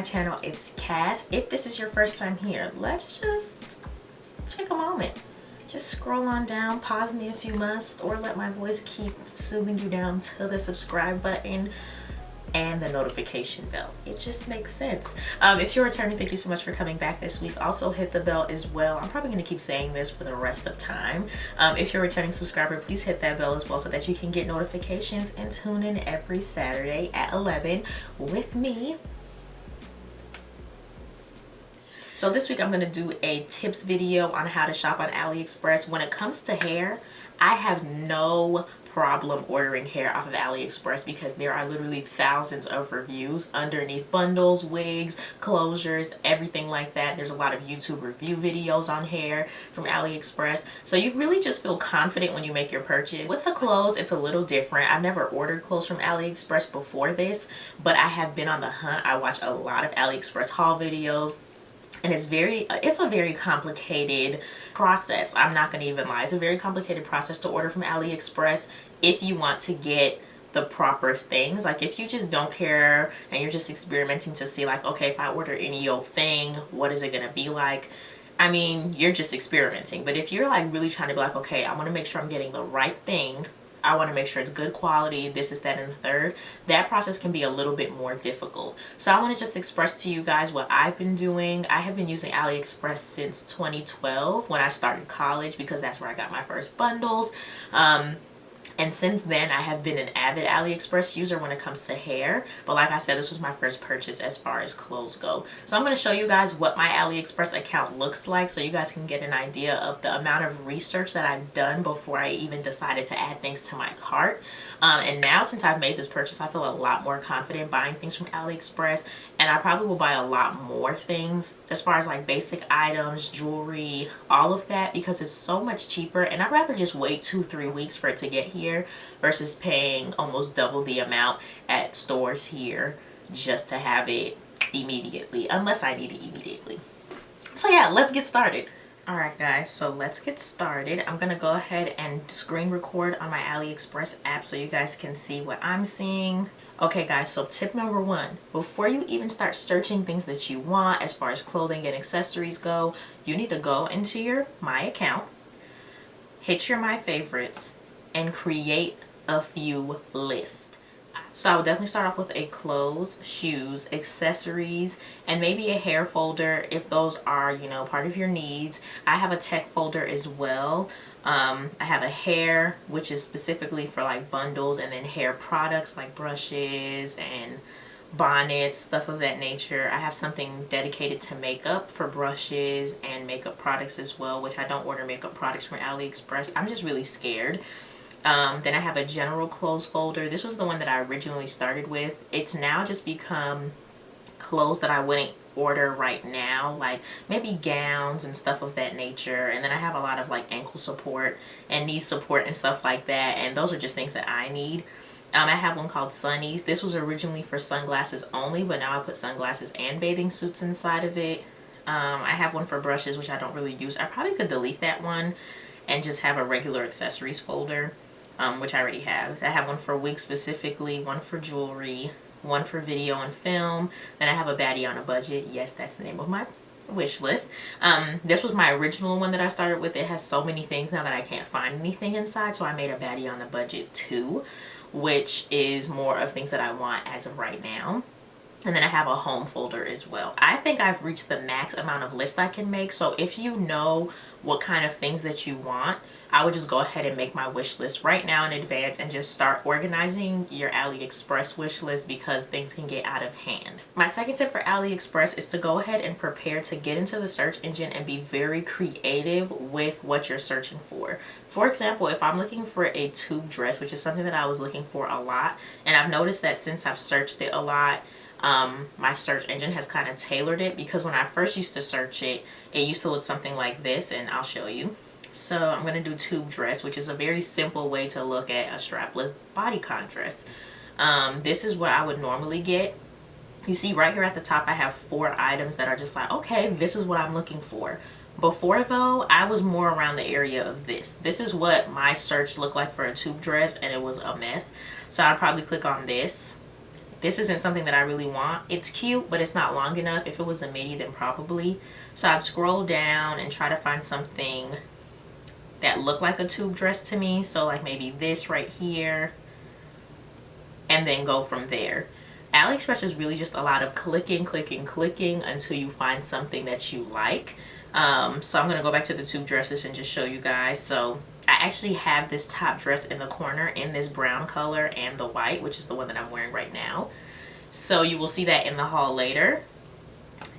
my channel. It's Cass. If this is your first time here, let's just take a moment. Just scroll on down, pause me if you must, or let my voice keep soothing you down to the subscribe button and the notification bell. It just makes sense. If you're returning, thank you so much for coming back this week. Also hit the bell as well. I'm probably going to keep saying this for the rest of time. If you're a returning subscriber, please hit that bell as well so that you can get notifications and tune in every Saturday at 11 with me. So this week I'm going to do a tips video on how to shop on AliExpress. When it comes to hair, I have no problem ordering hair off of AliExpress because there are literally thousands of reviews underneath bundles, wigs, closures, everything like that. There's a lot of YouTube review videos on hair from AliExpress. So you really just feel confident when you make your purchase. With the clothes, it's a little different. I've never ordered clothes from AliExpress before this, but I have been on the hunt. I watch a lot of AliExpress haul videos. And it's a very complicated process. I'm not going to even lie. It's a very complicated process to order from AliExpress if you want to get the proper things. Like if you just don't care and you're just experimenting to see like, okay, if I order any old thing, what is it going to be like? I mean, you're just experimenting. But if you're like really trying to be like, okay, I want to make sure I'm getting the right thing. I want to make sure it's good quality, this is that and the third, that process can be a little bit more difficult. So I want to just express to you guys what I've been doing. I have been using AliExpress since 2012 when I started college because that's where I got my first bundles. And since then, I have been an avid AliExpress user when it comes to hair. But like I said, this was my first purchase as far as clothes go. So I'm going to show you guys what my AliExpress account looks like so you guys can get an idea of the amount of research that I've done before I even decided to add things to my cart. And now since I've made this purchase, I feel a lot more confident buying things from AliExpress. And I probably will buy a lot more things as far as like basic items, jewelry, all of that because it's so much cheaper. And I'd rather just wait 2-3 weeks for it to get here versus paying almost double the amount at stores here just to have it immediately, unless I need it immediately. So yeah, let's get started. Alright guys, so let's get started. I'm gonna go ahead and screen record on my AliExpress app so you guys can see what I'm seeing. Okay guys, so tip number 1, before you even start searching things that you want as far as clothing and accessories go, you need to go into your My account, hit your My Favorites, and create a few lists. So I would definitely start off with a clothes, shoes, accessories, and maybe a hair folder if those are, you know, part of your needs. I have a tech folder as well. I have a hair, which is specifically for like bundles, and then hair products like brushes and bonnets, stuff of that nature. I have something dedicated to makeup for brushes and makeup products as well, which I don't order makeup products from AliExpress. I'm just really scared. Then I have a general clothes folder. This was the one that I originally started with. It's now just become clothes that I wouldn't order right now, like maybe gowns and stuff of that nature. And then I have a lot of like ankle support and knee support and stuff like that, and those are just things that I need. I have one called Sunnies. This was originally for sunglasses only, but now I put sunglasses and bathing suits inside of it. I have one for brushes, which I don't really use. I probably could delete that one and just have a regular accessories folder, which I already have. I have one for wigs specifically, one for jewelry, one for video and film. Then I have a baddie on a budget. Yes, that's the name of my wish list. This was my original one that I started with. It has so many things now that I can't find anything inside, so I made a baddie on a budget too, which is more of things that I want as of right now. And then I have a home folder as well. I think I've reached the max amount of lists I can make. So if you know what kind of things that you want, I would just go ahead and make my wish list right now in advance and just start organizing your AliExpress wish list because things can get out of hand. My second tip for AliExpress is to go ahead and prepare to get into the search engine and be very creative with what you're searching for. For example, if I'm looking for a tube dress, which is something that I was looking for a lot, and I've noticed that since I've searched it a lot, my search engine has kind of tailored it, because when I first used to search it, it used to look something like this, and I'll show you. So I'm going to do tube dress, which is a very simple way to look at a strapless bodycon dress. This is what I would normally get. You see right here at the top, I have 4 items that are just like, okay, this is what I'm looking for. Before though, I was more around the area of this. This is what my search looked like for a tube dress, and it was a mess. So I'd probably click on this this isn't something that I really want. It's cute, but it's not long enough. If it was a midi, then probably. So I'd scroll down and try to find something that looked like a tube dress to me. So like maybe this right here, and then go from there. AliExpress is really just a lot of clicking until you find something that you like. So I'm gonna go back to the tube dresses and just show you guys. So I actually have this top dress in the corner in this brown color and the white, which is the one that I'm wearing right now. So you will see that in the haul later.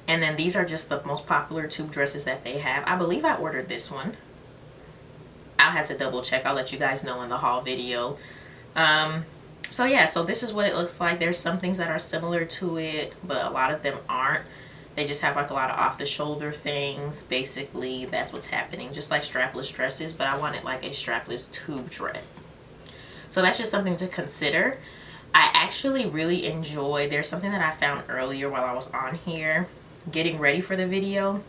And then these are just the most popular tube dresses that they have. I believe I ordered this one. I'll have to double check. I'll let you guys know in the haul video. So yeah, so this is what it looks like. There's some things that are similar to it, but a lot of them aren't. They just have like a lot of off the shoulder things. Basically, that's what's happening. Just like strapless dresses, but I wanted like a strapless tube dress. So that's just something to consider. I actually really enjoy, there's something that I found earlier while I was on here getting ready for the video.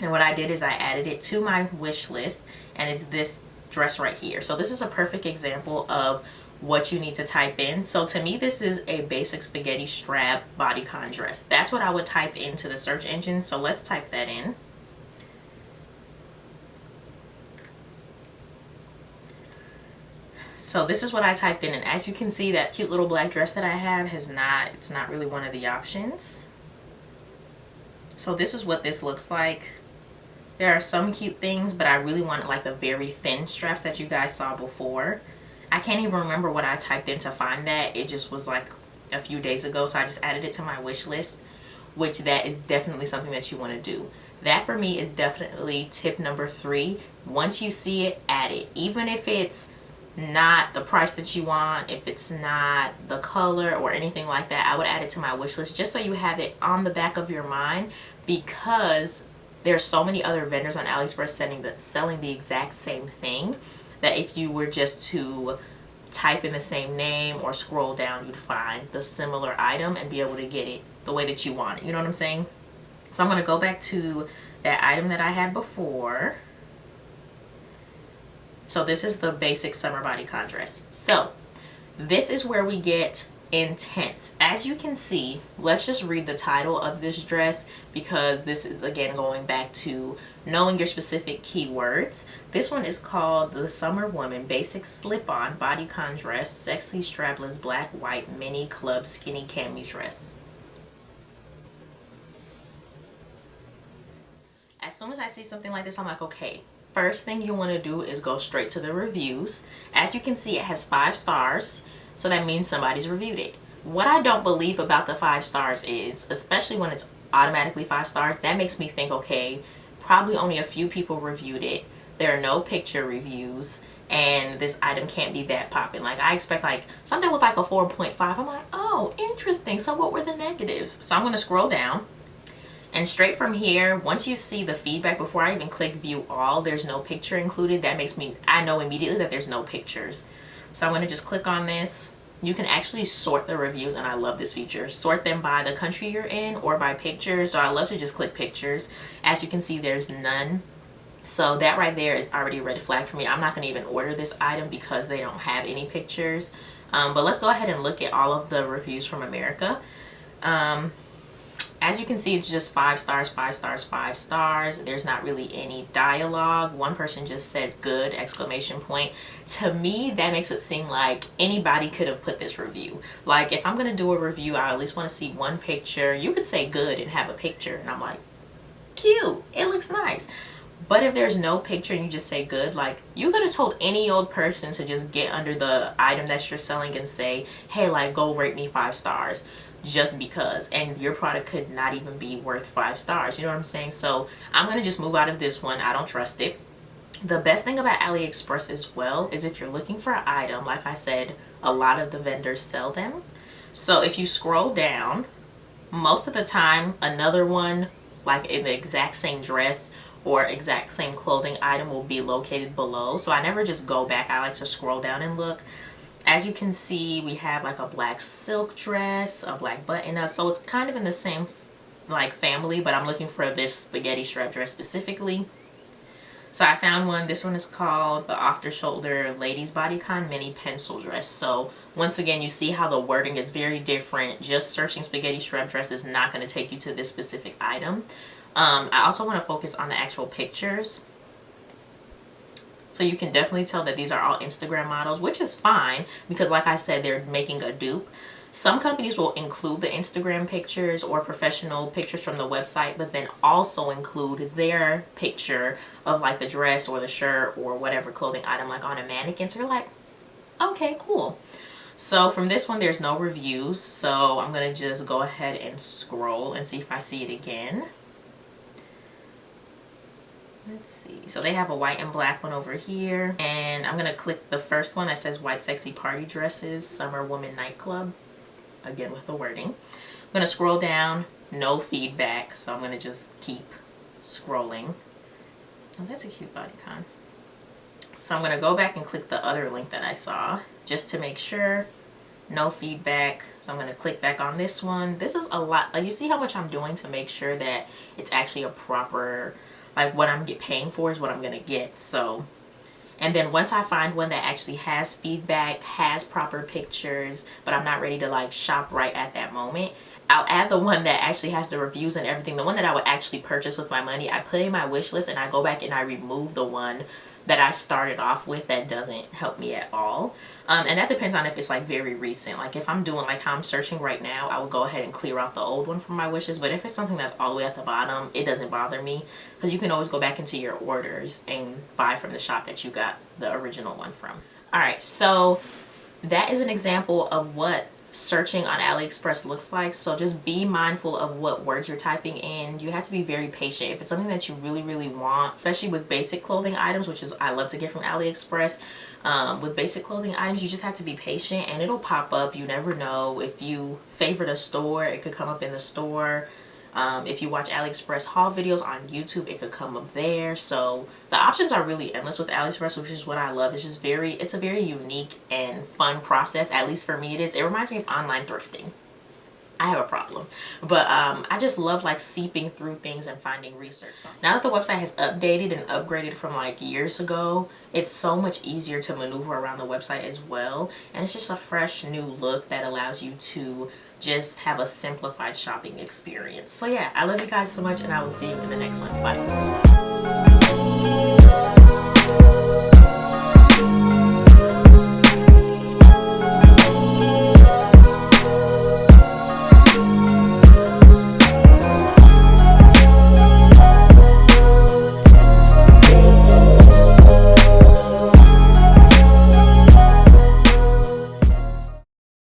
And what I did is I added it to my wish list, and it's this dress right here. So this is a perfect example of what you need to type in. So to me, this is a basic spaghetti strap bodycon dress. That's what I would type into the search engine. So let's type that in. So this is what I typed in, and as you can see, that cute little black dress that I have it's not really one of the options. So this is what this looks like. There are some cute things, but I really wanted like the very thin straps that you guys saw before. I can't even remember what I typed in to find that. It just was like a few days ago, so I just added it to my wish list, which that is definitely something that you want to do. That for me is definitely tip number 3. Once you see it, add it. Even if it's not the price that you want, if it's not the color or anything like that, I would add it to my wish list just so you have it on the back of your mind, because there's so many other vendors on AliExpress selling the exact same thing, that if you were just to type in the same name or scroll down, you'd find the similar item and be able to get it the way that you want it. You know what I'm saying? So I'm going to go back to that item that I had before. So this is the basic summer bodycon dress. So this is where we get intense. As you can see, let's just read the title of this dress, because this is again going back to knowing your specific keywords. This one is called the Summer Woman Basic Slip-On Bodycon Dress, Sexy Strapless Black White Mini Club Skinny Cami Dress. As soon as I see something like this, I'm like, okay, first thing you want to do is go straight to the reviews. As you can see, it has 5 stars. So that means somebody's reviewed it. What I don't believe about the 5 stars is, especially when it's automatically 5 stars, that makes me think, okay, probably only a few people reviewed it. There are no picture reviews, and this item can't be that popping. Like, I expect like something with like a 4.5. I'm like, oh, interesting. So what were the negatives? So I'm going to scroll down. And straight from here, once you see the feedback, before I even click view all, there's no picture included. That makes me, I know immediately that there's no pictures. So I'm going to just click on this. You can actually sort the reviews, and I love this feature. Sort them by the country you're in or by pictures. So I love to just click pictures. As you can see, there's none. So that right there is already a red flag for me. I'm not going to even order this item because they don't have any pictures. But let's go ahead and look at all of the reviews from America. As you can see, it's just 5 stars, 5 stars, 5 stars. There's not really any dialogue. One person just said good, exclamation point. To me, that makes it seem like anybody could have put this review. Like, if I'm going to do a review, I at least want to see one picture. You could say good and have a picture, and I'm like, cute, it looks nice. But if there's no picture and you just say good, like, you could have told any old person to just get under the item that you're selling and say, hey, like, go rate me 5 stars. Just because, and your product could not even be worth 5 stars. You know what I'm saying? So I'm gonna just move out of this one. I don't trust it. The best thing about AliExpress as well is if you're looking for an item, like I said, a lot of the vendors sell them. So if you scroll down, most of the time another one like in the exact same dress or exact same clothing item will be located below. So I never just go back. I like to scroll down and look. As you can see, we have like a black silk dress, a black button up. So it's kind of in the same like family, but I'm looking for this spaghetti strap dress specifically. So I found one. This one is called the Off the Shoulder Ladies Bodycon Mini Pencil Dress. So once again, you see how the wording is very different. Just searching spaghetti strap dress is not going to take you to this specific item. I also want to focus on the actual pictures. So you can definitely tell that these are all Instagram models, which is fine because like I said, they're making a dupe. Some companies will include the Instagram pictures or professional pictures from the website, but then also include their picture of like the dress or the shirt or whatever clothing item like on a mannequin. So you're like, okay, cool. So from this one, there's no reviews. So I'm going to just go ahead and scroll and see if I see it again. Let's see. So they have a white and black one over here. And I'm going to click the first one that says White Sexy Party Dresses, Summer Woman Nightclub. Again with the wording. I'm going to scroll down, no feedback, so I'm going to just keep scrolling. Oh, that's a cute bodycon. So I'm going to go back and click the other link that I saw just to make sure. No feedback. So I'm going to click back on this one. This is a lot. Like, you see how much I'm doing to make sure that it's actually a proper, like what I'm paying for is what I'm going to get. So, and then once I find one that actually has feedback, has proper pictures, but I'm not ready to like shop right at that moment, I'll add the one that actually has the reviews and everything, the one that I would actually purchase with my money. I put in my wish list and I go back and I remove the one that I started off with that doesn't help me at all. And that depends on if it's like very recent. Like if I'm doing like how I'm searching right now, I will go ahead and clear out the old one from my wishes. But if it's something that's all the way at the bottom, it doesn't bother me because you can always go back into your orders and buy from the shop that you got the original one from. All right, so that is an example of what searching on AliExpress looks like. So just be mindful of what words you're typing in. You have to be very patient. If it's something that you really want, especially with basic clothing items, which is I love to get from AliExpress, with basic clothing items, you just have to be patient and it'll pop up. You never know. If you favorite a store, it could come up in the store. If you watch AliExpress haul videos on YouTube, it could come up there. So the options are really endless with AliExpress, which is what I love. It's just it's a very unique and fun process. At least for me it is. It reminds me of online thrifting. I have a problem, but I just love like seeping through things and finding research. Now that the website has updated and upgraded from like years ago, it's so much easier to maneuver around the website as well, and it's just a fresh new look that allows you to just have a simplified shopping experience. So yeah, I love you guys so much and I will see you in the next one. Bye.